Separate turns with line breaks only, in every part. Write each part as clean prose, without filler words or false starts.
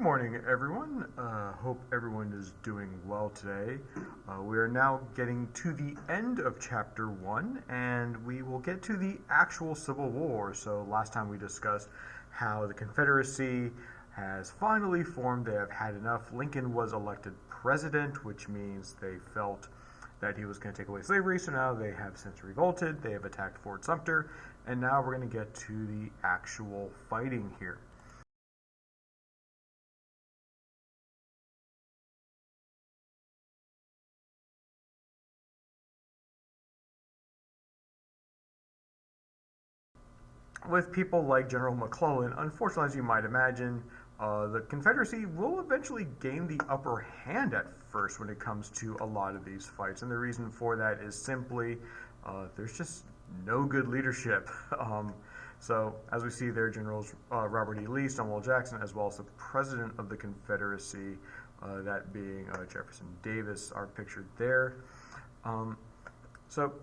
morning, everyone. Hope everyone is doing well today. We are now getting to the end of Chapter 1, and we will get to the actual Civil War. So last time we discussed how the Confederacy has finally formed. They have had enough. Lincoln was elected president, which means they felt that he was going to take away slavery, so now they have since revolted. They have attacked Fort Sumter, and now we're going to get to the actual fighting here. With people like General McClellan, unfortunately, as you might imagine, the Confederacy will eventually gain the upper hand at first when it comes to a lot of these fights. And the reason for that is simply there's just no good leadership. So, as we see there, Generals Robert E. Lee, Stonewall Jackson, as well as the President of the Confederacy, that being Jefferson Davis, are pictured there. So,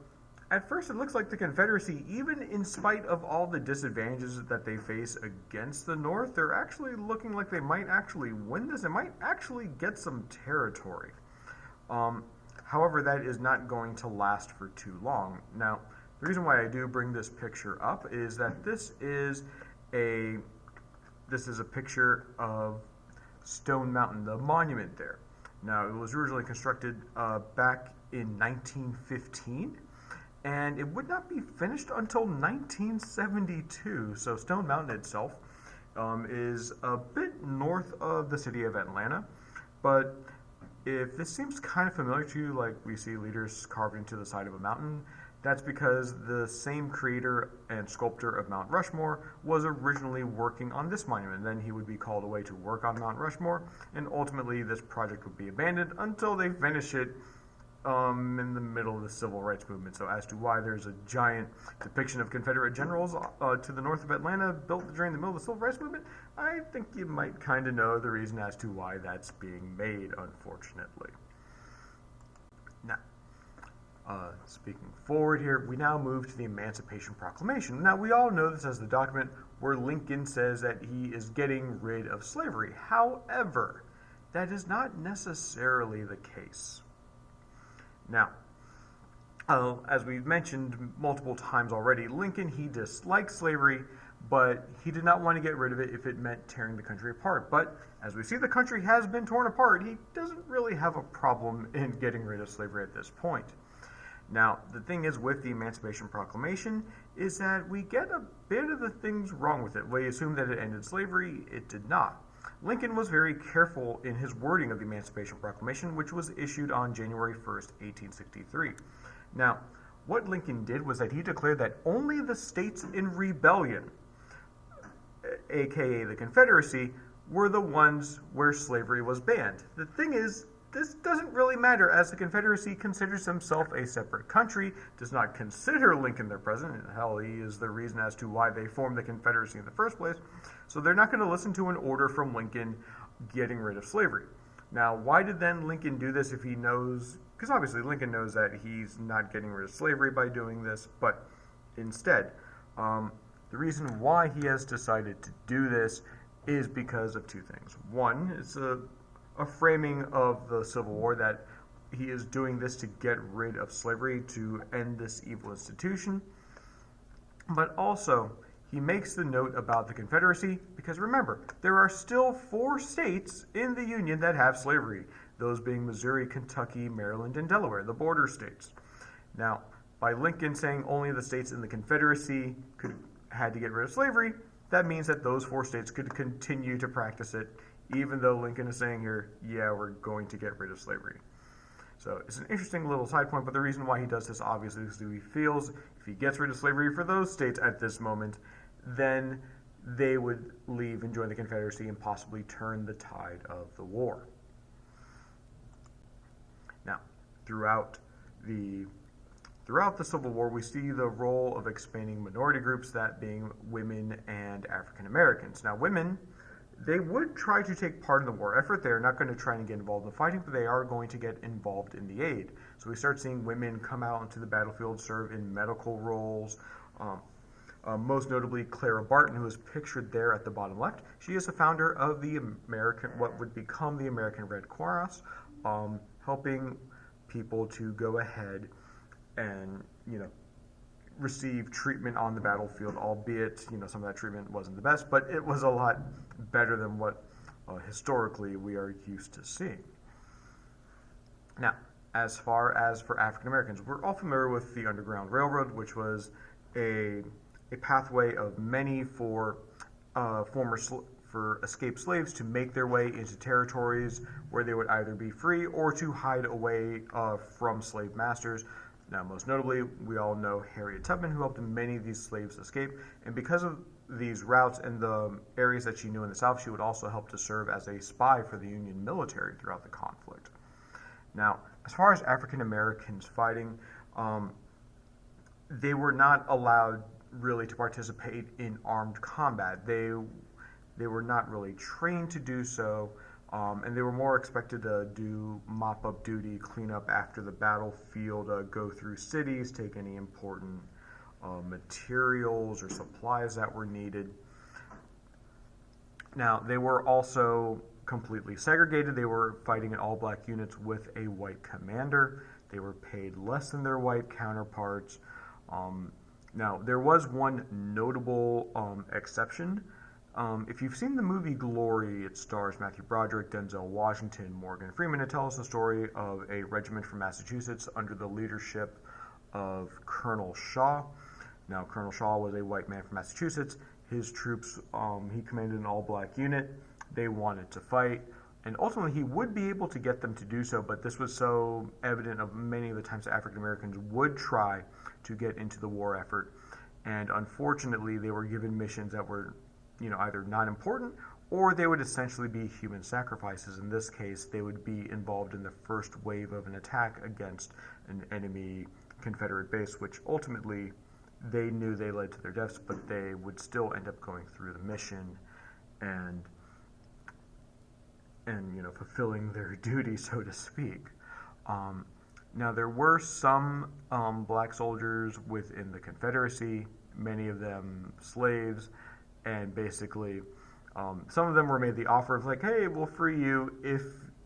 at first, it looks like the Confederacy, even in spite of all the disadvantages that they face against the North, they're actually looking like they might actually win this. They might actually get some territory. However, that is not going to last for too long. Now, the reason why I do bring this picture up is that this is a picture of Stone Mountain, the monument there. Now, it was originally constructed back in 1915. And it would not be finished until 1972. So Stone Mountain itself is a bit north of the city of Atlanta. But if this seems kind of familiar to you, like we see leaders carved into the side of a mountain, that's because the same creator and sculptor of Mount Rushmore was originally working on this monument. Then he would be called away to work on Mount Rushmore, and ultimately this project would be abandoned until they finish it in the middle of the Civil Rights Movement. So as to why there's a giant depiction of Confederate generals to the north of Atlanta built during the middle of the Civil Rights Movement, I think you might kind of know the reason as to why that's being made, unfortunately. Now, speaking forward here, we now move to the Emancipation Proclamation. Now, we all know this as the document where Lincoln says that he is getting rid of slavery. However, that is not necessarily the case. Now, as we've mentioned multiple times already, Lincoln, he disliked slavery, but he did not want to get rid of it if it meant tearing the country apart. But as we see, the country has been torn apart. He doesn't really have a problem in getting rid of slavery at this point. Now, the thing is with the Emancipation Proclamation is that we get a bit of the things wrong with it. We assume that it ended slavery. It did not. Lincoln was very careful in his wording of the Emancipation Proclamation, which was issued on January 1st, 1863. Now, what Lincoln did was that he declared that only the states in rebellion, aka the Confederacy, were the ones where slavery was banned. The thing is, this doesn't really matter, as the Confederacy considers himself a separate country, does not consider Lincoln their president. Hell, he is the reason as to why they formed the Confederacy in the first place. So they're not going to listen to an order from Lincoln getting rid of slavery. Now, why did then Lincoln do this if he knows? Because obviously Lincoln knows that he's not getting rid of slavery by doing this, but instead, the reason why he has decided to do this is because of two things. One, it's a framing of the Civil War that he is doing this to get rid of slavery, to end this evil institution. But also, he makes the note about the Confederacy because remember, there are still 4 states in the Union that have slavery, those being Missouri, Kentucky, Maryland, and Delaware, the border states. Now, by Lincoln saying only the states in the Confederacy had to get rid of slavery, that means that those 4 states could continue to practice it, even though Lincoln is saying here, yeah, we're going to get rid of slavery. So it's an interesting little side point, but the reason why he does this obviously is because he feels if he gets rid of slavery for those states at this moment, then they would leave and join the Confederacy and possibly turn the tide of the war. Now, throughout the Civil War, we see the role of expanding minority groups, that being women and African Americans. Now, women, they would try to take part in the war effort. They're not going to try and get involved in the fighting, but they are going to get involved in the aid. So we start seeing women come out into the battlefield, serve in medical roles. most notably Clara Barton, who is pictured there at the bottom left. She is the founder of the what would become the American Red Cross, helping people to go ahead and, receive treatment on the battlefield, albeit, some of that treatment wasn't the best, but it was a lot better than what historically we are used to seeing. Now, as far as for African Americans, we're all familiar with the Underground Railroad, which was a pathway of many for for escaped slaves to make their way into territories where they would either be free or to hide away from slave masters. Now, most notably, we all know Harriet Tubman, who helped many of these slaves escape, and because of these routes and the areas that she knew in the South, she would also help to serve as a spy for the Union military throughout the conflict. Now, as far as African Americans fighting, they were not allowed really to participate in armed combat. They were not really trained to do so, and they were more expected to do mop-up duty, clean up after the battlefield, go through cities, take any important materials or supplies that were needed. Now, they were also completely segregated. They were fighting in all-black units with a white commander. They were paid less than their white counterparts. Now, there was one notable exception. If you've seen the movie Glory, it stars Matthew Broderick, Denzel Washington, Morgan Freeman. It tells the story of a regiment from Massachusetts under the leadership of Colonel Shaw. Now, Colonel Shaw was a white man from Massachusetts. His troops, he commanded an all-black unit. They wanted to fight, and ultimately he would be able to get them to do so, but this was so evident of many of the times that African Americans would try to get into the war effort, and unfortunately they were given missions that were either not important or they would essentially be human sacrifices. In this case, they would be involved in the first wave of an attack against an enemy Confederate base, which ultimately they knew they led to their deaths, but they would still end up going through the mission and fulfilling their duty, so to speak. Now, there were some black soldiers within the Confederacy, many of them slaves, and basically some of them were made the offer of like, hey, we'll free you if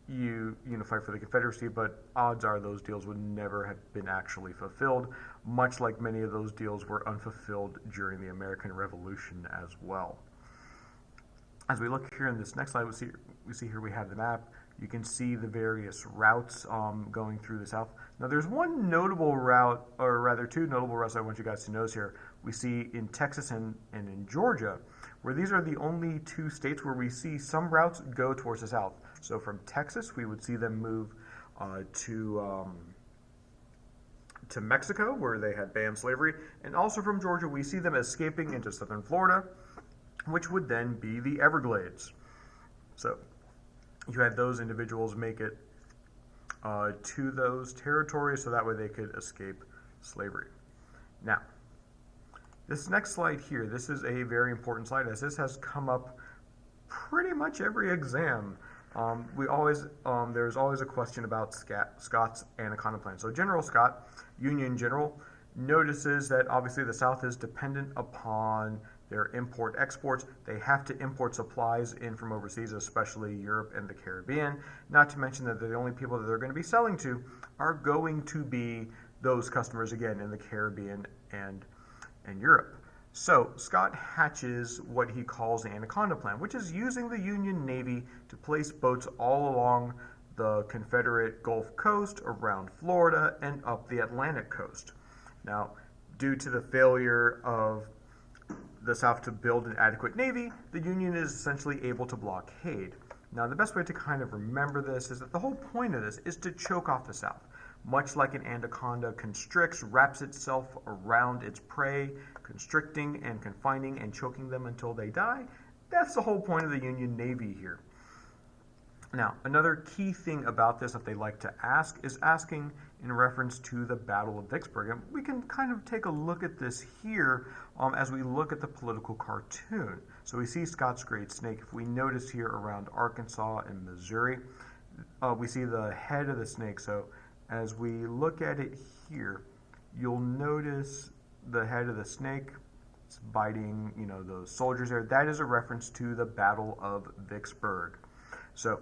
you fight for the Confederacy, but odds are those deals would never have been actually fulfilled, much like many of those deals were unfulfilled during the American Revolution as well. As we look here in this next slide, we see here we have the map. You can see the various routes going through the South. Now, there's one notable route, or rather two notable routes I want you guys to notice here. We see in Texas and in Georgia, where these are the only two states where we see some routes go towards the South. So from Texas, we would see them move to Mexico, where they had banned slavery, and also from Georgia, we see them escaping into southern Florida, which would then be the Everglades. So you had those individuals make it to those territories so that way they could escape slavery. Now, this next slide here, this is a very important slide as this has come up pretty much every exam. There's always a question about Scott's Anaconda Plan. So General Scott, Union General, notices that obviously the South is dependent upon their import-exports. They have to import supplies in from overseas, especially Europe and the Caribbean. Not to mention that the only people that they're going to be selling to are going to be those customers, again, in the Caribbean and Europe. So Scott hatches what he calls the Anaconda Plan, which is using the Union Navy to place boats all along the Confederate Gulf Coast, around Florida, and up the Atlantic coast. Now, due to the failure of the South to build an adequate navy, the Union is essentially able to blockade. Now, the best way to kind of remember this is that the whole point of this is to choke off the South. Much like an anaconda constricts, wraps itself around its prey, constricting and confining and choking them until they die, that's the whole point of the Union Navy here. Now, another key thing about this that they like to ask is asking in reference to the Battle of Vicksburg. And we can kind of take a look at this here as we look at the political cartoon. So we see Scott's Great Snake. If we notice here around Arkansas and Missouri, we see the head of the snake. So as we look at it here, you'll notice the head of the snake It's biting, those soldiers there. That is a reference to the Battle of Vicksburg. So,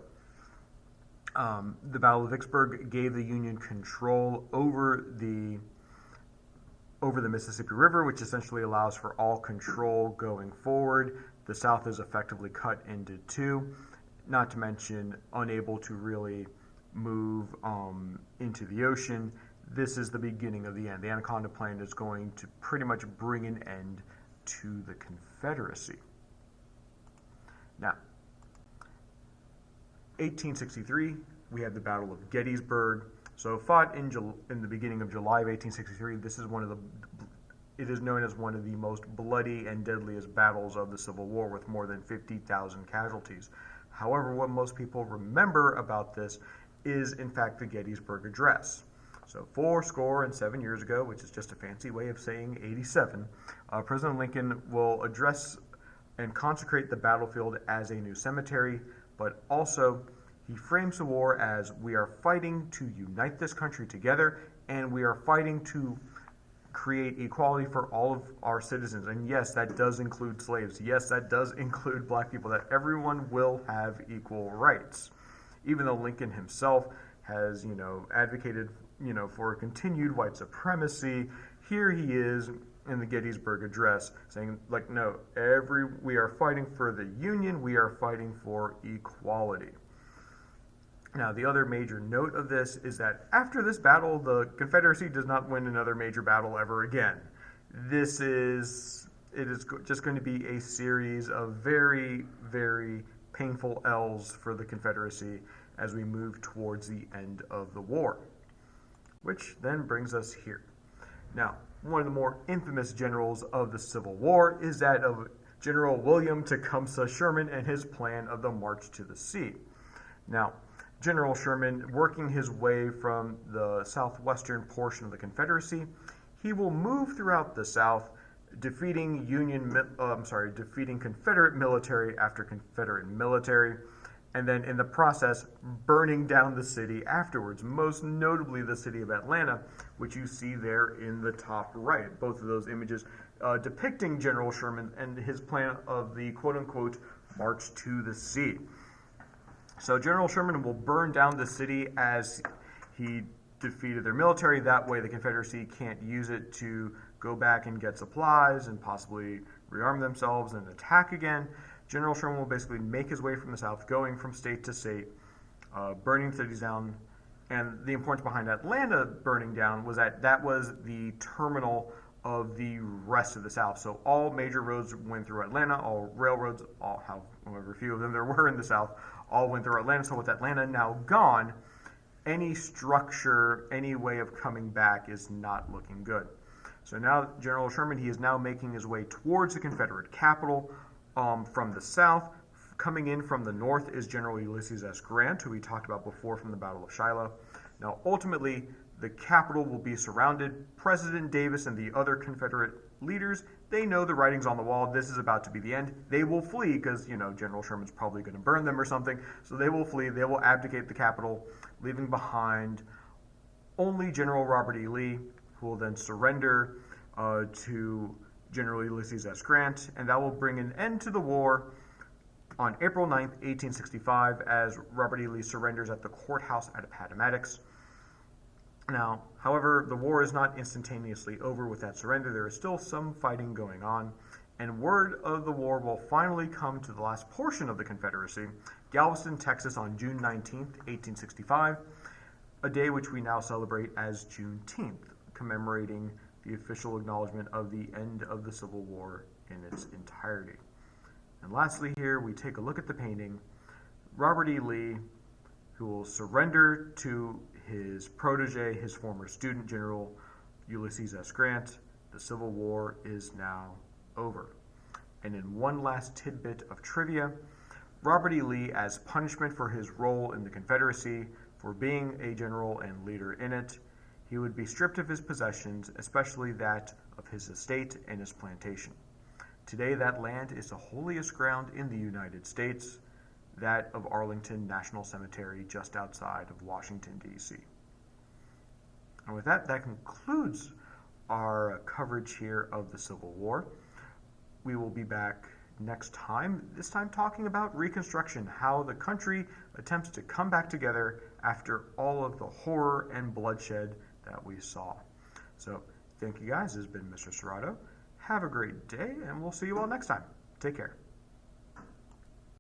the Battle of Vicksburg gave the Union control over the Mississippi River, which essentially allows for all control going forward. The South is effectively cut into two, not to mention unable to really move into the ocean. This is the beginning of the end. The Anaconda Plan is going to pretty much bring an end to the Confederacy. Now, 1863, we have the Battle of Gettysburg. So fought in the beginning of July of 1863. It is known as one of the most bloody and deadliest battles of the Civil War, with more than 50,000 casualties. However, what most people remember about this is, in fact, the Gettysburg Address. So 77 years ago, which is just a fancy way of saying 87, President Lincoln will address and consecrate the battlefield as a new cemetery, but also he frames the war as, we are fighting to unite this country together, and we are fighting to create equality for all of our citizens. And yes, that does include slaves. Yes, that does include black people, that everyone will have equal rights. Even though Lincoln himself has, advocated, for continued white supremacy, here he is in the Gettysburg Address saying, no, we are fighting for the Union, we are fighting for equality. Now, the other major note of this is that after this battle, the Confederacy does not win another major battle ever again. It is just going to be a series of very, very painful L's for the Confederacy as we move towards the end of the war. Which then brings us here. Now, one of the more infamous generals of the Civil War is that of General William Tecumseh Sherman and his plan of the March to the Sea. Now, General Sherman, working his way from the southwestern portion of the Confederacy, he will move throughout the South, defeating Confederate military after Confederate military, and then in the process burning down the city afterwards, most notably the city of Atlanta, which you see there in the top right. Both of those images depicting General Sherman and his plan of the quote-unquote March to the Sea. So General Sherman will burn down the city as he defeated their military. That way the Confederacy can't use it to go back and get supplies and possibly rearm themselves and attack again. General Sherman will basically make his way from the South, going from state to state, burning cities down. And the importance behind Atlanta burning down was that was the terminal of the rest of the South. So all major roads went through Atlanta, all railroads, however few of them there were in the South, all went through Atlanta. So with Atlanta now gone, any structure, any way of coming back is not looking good. So now General Sherman, he is now making his way towards the Confederate capital from the South. Coming in from the north is General Ulysses S. Grant, who we talked about before from the Battle of Shiloh. Now ultimately, the capital will be surrounded. President Davis and the other Confederate leaders, they know the writing's on the wall. This is about to be the end. They will flee because, General Sherman's probably going to burn them or something. So they will flee. They will abdicate the capital, leaving behind only General Robert E. Lee, who will then surrender to General Ulysses S. Grant. And that will bring an end to the war on April 9th, 1865, as Robert E. Lee surrenders at the courthouse at Appomattox. Now, however, the war is not instantaneously over with that surrender. There is still some fighting going on, and word of the war will finally come to the last portion of the Confederacy, Galveston, Texas, on June 19th, 1865, a day which we now celebrate as Juneteenth, commemorating the official acknowledgement of the end of the Civil War in its entirety. And lastly here, we take a look at the painting. Robert E. Lee, who will surrender to his protege, his former student, General Ulysses S. Grant. The Civil War is now over. And in one last tidbit of trivia, Robert E. Lee, as punishment for his role in the Confederacy, for being a general and leader in it, he would be stripped of his possessions, especially that of his estate and his plantation. Today, that land is the holiest ground in the United States, that of Arlington National Cemetery, just outside of Washington, D.C. And with that, that concludes our coverage here of the Civil War. we will be back next time, this time talking about Reconstruction, how the country attempts to come back together after all of the horror and bloodshed that we saw. So, thank you guys. This has been Mr. Cerrato. Have a great day, and we'll see you all next time. Take care.